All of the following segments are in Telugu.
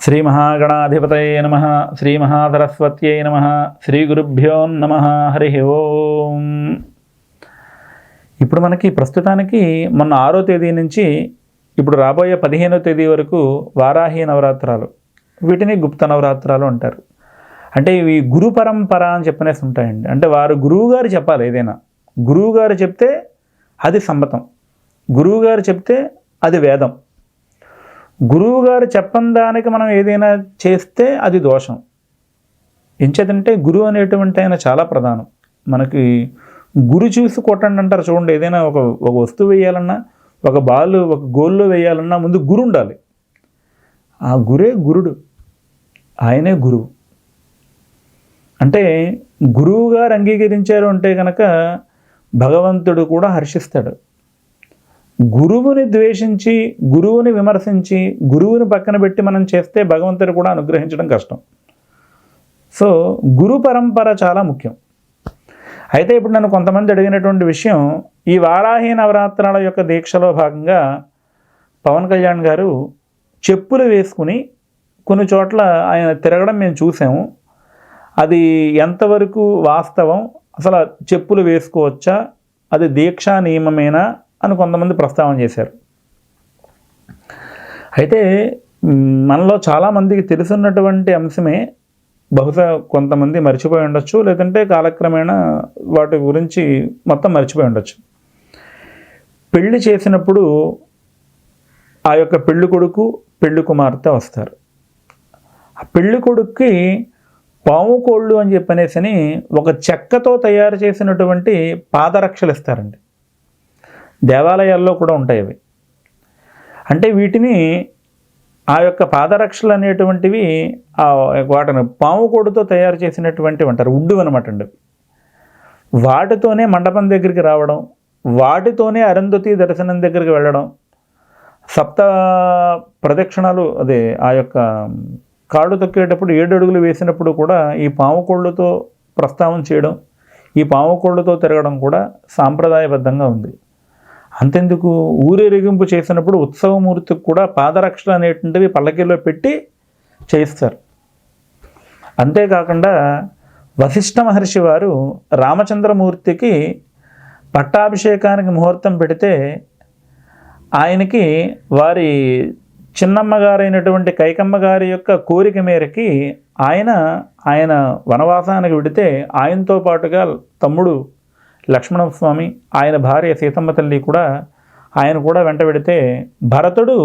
శ్రీ మహాగణాధిపతయే నమః. శ్రీ మహాసరస్వత్యై నమః. శ్రీ గురుభ్యో నమః. హరి ఓం. ఇప్పుడు మనకి ప్రస్తుతానికి మొన్న 6వ తేదీ నుంచి ఇప్పుడు రాబోయే 15వ తేదీ వరకు వారాహి నవరాత్రాలు, వీటిని గుప్త నవరాత్రాలు అంటారు. అంటే ఇవి గురు పరంపర అని చెప్పనేసి ఉంటాయండి. అంటే వారు గురువుగారు చెప్పాలి. ఏదైనా గురువుగారు చెప్తే అది సమ్మతం, గురువుగారు చెప్తే అది వేదం. గురువుగారు చెప్పని దానికి మనం ఏదైనా చేస్తే అది దోషం. ఎంచేతంటే గురువు అనేటువంటి ఆయన చాలా ప్రధానం. మనకి గురి చూసి కొట్టండి అంటారు చూడండి. ఏదైనా ఒక వస్తువు వేయాలన్నా, ఒక బాల్ ఒక గోల్లో వేయాలన్నా ముందు గురు ఉండాలి. ఆ గురే గురుడు, ఆయనే గురువు. అంటే గురువు గారు అంగీకరించారు అంటే కనుక భగవంతుడు కూడా హర్షిస్తాడు. గురువుని ద్వేషించి, గురువుని విమర్శించి, గురువుని పక్కన పెట్టి మనం చేస్తే భగవంతుడు కూడా అనుగ్రహించడం కష్టం. సో గురు పరంపర చాలా ముఖ్యం. అయితే ఇప్పుడు నన్ను కొంతమంది అడిగినటువంటి విషయం, ఈ వారాహి నవరాత్రాల యొక్క దీక్షలో భాగంగా పవన్ కళ్యాణ్ గారు చెప్పులు వేసుకుని కొన్ని చోట్ల ఆయన తిరగడం మేము చూసాము. అది ఎంతవరకు వాస్తవం, అసలు చెప్పులు వేసుకోవచ్చా, అది దీక్షా నియమమేనా అని కొంతమంది ప్రస్తావన చేశారు. అయితే మనలో చాలామందికి తెలుసున్నటువంటి అంశమే, బహుశా కొంతమంది మర్చిపోయి ఉండొచ్చు, లేదంటే కాలక్రమేణా వాటి గురించి మొత్తం మర్చిపోయి ఉండొచ్చు. పెళ్లి చేసినప్పుడు ఆ యొక్క పెళ్లి కొడుకు పెళ్లి కుమార్తె వస్తారు. ఆ పెళ్లి కొడుక్కి పాము కోళ్ళు అని చెప్పనేసి ఒక చెక్కతో తయారు చేసినటువంటి పాదరక్షలు ఇస్తారండి. దేవాలయాల్లో కూడా ఉంటాయి అవి. అంటే వీటిని ఆ యొక్క పాదరక్షలు అనేటువంటివి వాటిని పాము కోడుతో తయారు చేసినటువంటివి అంటారు. ఉడ్డు అనమాట అండి. వాటితోనే మండపం దగ్గరికి రావడం, వాటితోనే అరుంధతి దర్శనం దగ్గరికి వెళ్ళడం, సప్త ప్రదక్షిణాలు, అదే ఆ యొక్క కాళ్ళు తొక్కేటప్పుడు 7 అడుగులు వేసినప్పుడు కూడా ఈ పాము కోళ్ళతో ప్రస్తావన చేయడం, ఈ పాము కోళ్ళతో తిరగడం కూడా సాంప్రదాయబద్ధంగా ఉంది. అంతెందుకు, ఊరేగింపు చేసినప్పుడు ఉత్సవమూర్తికి కూడా పాదరక్షలు అనేటువంటివి పల్లకీలో పెట్టి చేయిస్తారు. అంతేకాకుండా వశిష్ఠ మహర్షి వారు రామచంద్రమూర్తికి పట్టాభిషేకానికి ముహూర్తం పెడితే ఆయనకి వారి చిన్నమ్మ గారైనటువంటి కైకమ్మ గారి యొక్క కోరిక మేరకి ఆయన వనవాసానికి వెడితే ఆయనతో పాటుగా తమ్ముడు లక్ష్మణస్వామి, ఆయన భార్య సీతమ్మ తల్లి కూడా ఆయన కూడా వెంట పెడితే భరతుడు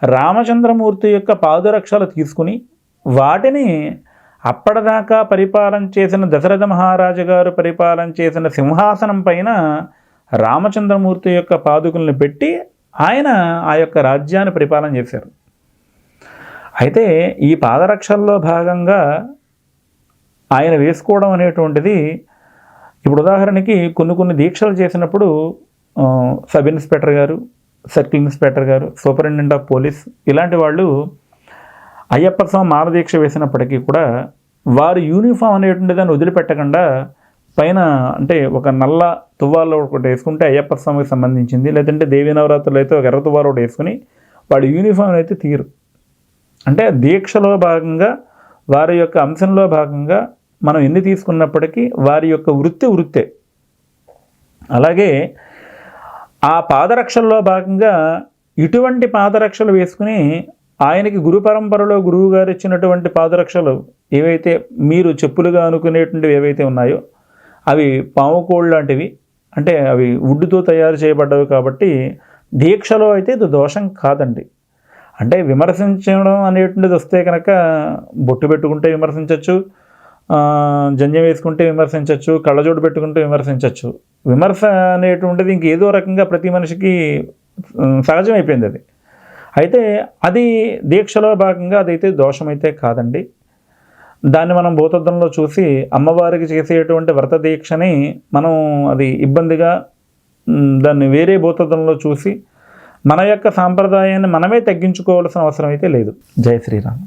రామచంద్రమూర్తి యొక్క పాదరక్షలు తీసుకుని వాటిని అప్పటిదాకా పరిపాలన చేసిన దశరథ మహారాజు గారు పరిపాలన చేసిన సింహాసనం పైన రామచంద్రమూర్తి యొక్క పాదుకుల్ని పెట్టి ఆయన ఆ యొక్క రాజ్యాన్ని పరిపాలన చేశారు. అయితే ఈ పాదరక్షల్లో భాగంగా ఆయన వేసుకోవడం అనేటువంటిది, ఇప్పుడు ఉదాహరణకి కొన్ని దీక్షలు చేసినప్పుడు సబ్ ఇన్స్పెక్టర్ గారు, సర్కిల్ ఇన్స్పెక్టర్ గారు, సూపరింటెండెంట్ ఆఫ్ పోలీస్ ఇలాంటి వాళ్ళు అయ్యప్ప స్వామి మాలదీక్ష వేసినప్పటికీ కూడా వారు యూనిఫామ్ అనేటువంటి దాన్ని వదిలిపెట్టకుండా పైన అంటే ఒక నల్ల తువ్వాలో ఒకటి వేసుకుంటే అయ్యప్ప స్వామికి సంబంధించింది, లేదంటే దేవీ నవరాత్రులు అయితే ఒక ఎర్ర తువ్వాలో ఒకటి వేసుకుని వాడు యూనిఫామ్ అయితే తీరు. అంటే దీక్షలో భాగంగా వారి యొక్క అంశంలో భాగంగా మనం ఎన్ని తీసుకున్నప్పటికీ వారి యొక్క వృత్తే. అలాగే ఆ పాదరక్షల్లో భాగంగా ఇటువంటి పాదరక్షలు వేసుకుని ఆయనకి గురు పరంపరలో గురువు గారు ఇచ్చినటువంటి పాదరక్షలు ఏవైతే మీరు చెప్పులుగా అనుకునేటువంటివి ఏవైతే ఉన్నాయో అవి పాము కోళ్ళు లాంటివి. అంటే అవి వుడ్డుతో తయారు చేయబడ్డవి కాబట్టి దీక్షలో అయితే ఇది దోషం కాదండి. అంటే విమర్శించడం అనేటువంటిది వస్తే కనుక బొట్టు పెట్టుకుంటే విమర్శించవచ్చు, జంజం వేసుకుంటే విమర్శించవచ్చు, కళ్ళజోడు పెట్టుకుంటే విమర్శించవచ్చు. విమర్శ అనేటువంటిది ఇంకేదో రకంగా ప్రతి మనిషికి సహజం అయిపోయింది అది. అయితే అది దీక్షలో భాగంగా అదైతే దోషమైతే కాదండి. దాన్ని మనం భూతద్దంలో చూసి అమ్మవారికి చేసేటువంటి వ్రత దీక్షని మనం అది ఇబ్బందిగా దాన్ని వేరే భూతద్దంలో చూసి మన యొక్క సాంప్రదాయాన్ని మనమే తగ్గించుకోవాల్సిన అవసరం అయితే లేదు. జై శ్రీరామ్.